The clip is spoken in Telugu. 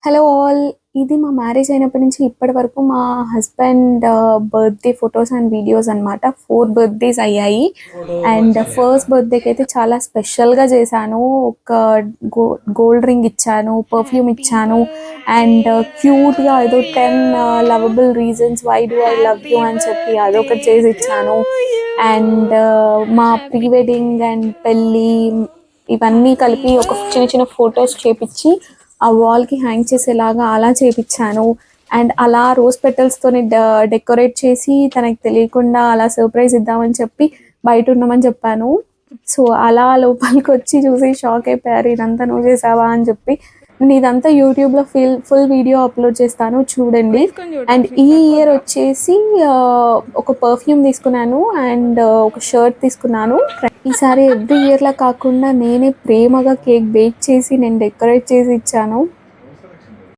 Hello all. ఇది మా మ్యారేజ్ అయినప్పటి నుంచి ఇప్పటి వరకు మా husband birthday photos and videos అన్నమాట. 4 బర్త్‌డేస్ అయ్యాయి. అండ్ ఫస్ట్ బర్త్‌డేకి అయితే చాలా స్పెషల్‌గా చేశాను. ఒక గో గోల్డ్ రింగ్ ఇచ్చాను, పర్ఫ్యూమ్ ఇచ్చాను. అండ్ క్యూట్‌గా ఏదో 10 lovable reasons why do I love you అని చెప్పి అదొకటి చేసి ఇచ్చాను. అండ్ మా ప్రీ వెడ్డింగ్ అండ్ పెళ్లి ఇవన్నీ కలిపి ఒక చిన్న చిన్న ఫొటోస్ చేపిచ్చి ఆ వాల్‌కి హ్యాంగ్ చేసేలాగా అలా చేపిచ్చాను. అండ్ అలా రోజ్ పెటల్స్‌తోని డెకరేట్ చేసి తనకి తెలియకుండా అలా సర్ప్రైజ్ ఇద్దామని చెప్పి బయట ఉండమని చెప్పాను. సో, అలా లోపలికొచ్చి చూసి షాక్ అయిపోయారు. ఇదంతా నువ్వు చేసావా అని చెప్పి. నేను ఇదంతా యూట్యూబ్‌లో ఫుల్ వీడియో అప్‌లోడ్ చేస్తాను చూడండి. అండ్ ఈ ఇయర్ వచ్చేసి ఒక పర్ఫ్యూమ్ తీసుకున్నాను అండ్ ఒక షర్ట్ తీసుకున్నాను. ఈసారి ఎవ్రీ ఇయర్‌లా కాకుండా నేనే ప్రేమగా కేక్ బేక్ చేసి నేను డెకరేట్ చేసి ఇచ్చాను.